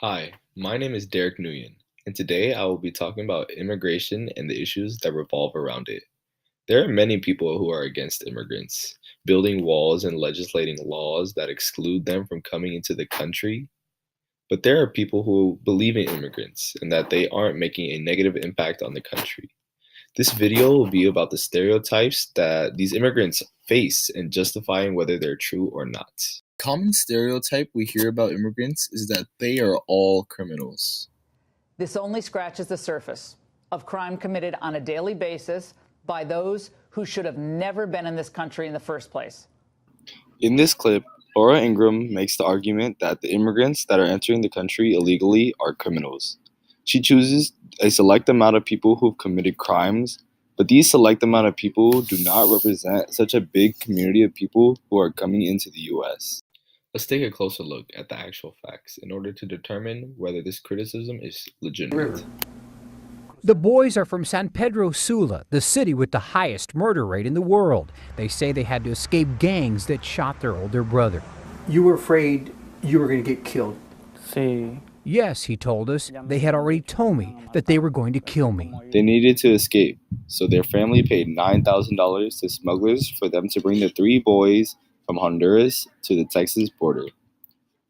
Hi, my name is Derek Nguyen, and today I will be talking about immigration and the issues that revolve around it. There are many people who are against immigrants, building walls and legislating laws that exclude them from coming into the country. But there are people who believe in immigrants and that they aren't making a negative impact on the country. This video will be about the stereotypes that these immigrants face and justifying whether they're true or not. Common stereotype we hear about immigrants is that they are all criminals. This only scratches the surface of crime committed on a daily basis by those who should have never been in this country in the first place. In this clip, Laura Ingram makes the argument that the immigrants that are entering the country illegally are criminals. She chooses a select amount of people who've committed crimes, but these select amount of people do not represent such a big community of people who are coming into the US. Let's take a closer look at the actual facts in order to determine whether this criticism is legitimate. The boys are from San Pedro Sula, the city with the highest murder rate in the world. They say they had to escape gangs that shot their older brother. You were afraid you were going to get killed. Sí. Yes, he told us, they had already told me that they were going to kill me. They needed to escape, so their family paid $9,000 to smugglers for them to bring the three boys from Honduras to the Texas border.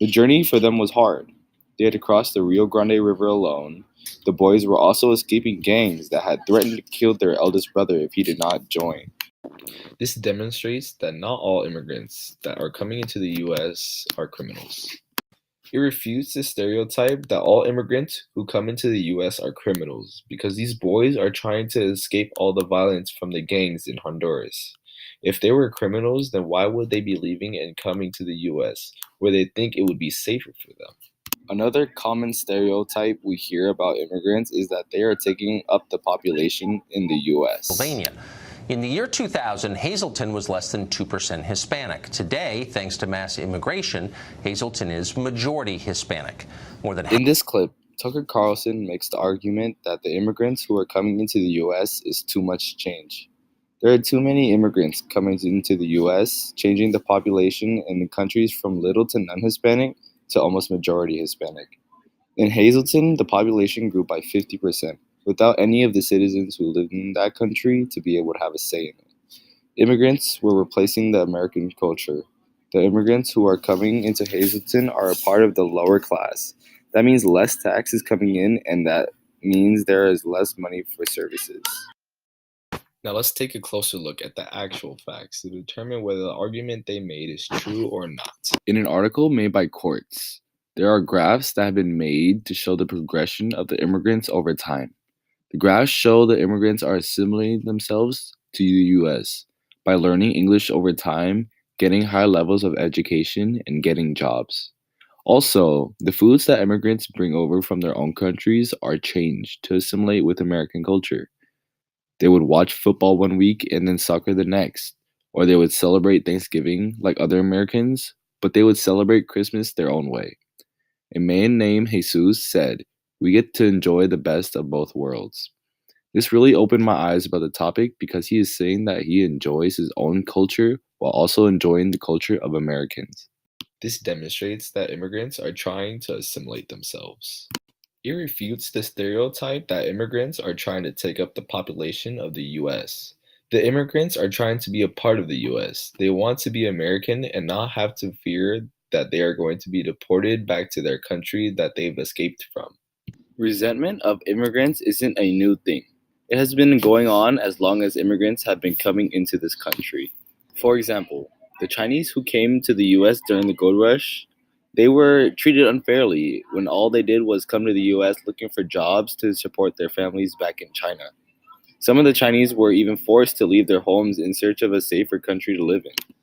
The journey for them was hard. They had to cross the Rio Grande River alone. The boys were also escaping gangs that had threatened to kill their eldest brother if he did not join. This demonstrates that not all immigrants that are coming into the US are criminals. It refutes the stereotype that all immigrants who come into the US are criminals because these boys are trying to escape all the violence from the gangs in Honduras. If they were criminals, then why would they be leaving and coming to the US, where they think it would be safer for them? Another common stereotype we hear about immigrants is that they are taking up the population in the US. Pennsylvania. In the year 2000, Hazleton was less than 2% Hispanic. Today, thanks to mass immigration, Hazleton is majority Hispanic. More than In this clip, Tucker Carlson makes the argument that the immigrants who are coming into the US is too much change. There are too many immigrants coming into the US, changing the population in the countries from little to non-Hispanic to almost majority Hispanic. In Hazleton, the population grew by 50%, without any of the citizens who lived in that country to be able to have a say in it. Immigrants were replacing the American culture. The immigrants who are coming into Hazleton are a part of the lower class. That means less tax is coming in, and that means there is less money for services. Now let's take a closer look at the actual facts to determine whether the argument they made is true or not. In an article made by Quartz, there are graphs that have been made to show the progression of the immigrants over time. The graphs show the immigrants are assimilating themselves to the US by learning English over time, getting high levels of education, and getting jobs. Also, the foods that immigrants bring over from their own countries are changed to assimilate with American culture. They would watch football one week and then soccer the next, or they would celebrate Thanksgiving like other Americans, but they would celebrate Christmas their own way. A man named Jesus said, "We get to enjoy the best of both worlds." This really opened my eyes about the topic because he is saying that he enjoys his own culture while also enjoying the culture of Americans. This demonstrates that immigrants are trying to assimilate themselves. It refutes the stereotype that immigrants are trying to take up the population of the US. The immigrants are trying to be a part of the US. They want to be American and not have to fear that they are going to be deported back to their country that they've escaped from. Resentment of immigrants isn't a new thing. It has been going on as long as immigrants have been coming into this country. For example, the Chinese who came to the US during the gold rush, they were treated unfairly when all they did was come to the US looking for jobs to support their families back in China. Some of the Chinese were even forced to leave their homes in search of a safer country to live in.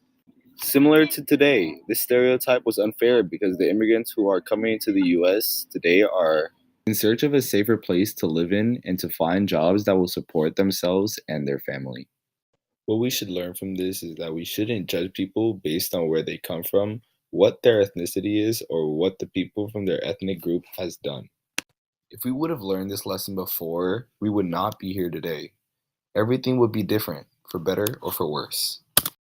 Similar to today, this stereotype was unfair because the immigrants who are coming into the US today are in search of a safer place to live in and to find jobs that will support themselves and their family. What we should learn from this is that we shouldn't judge people based on where they come from, what their ethnicity is, or what the people from their ethnic group has done. If we would have learned this lesson before, we would not be here today. Everything would be different, for better or for worse.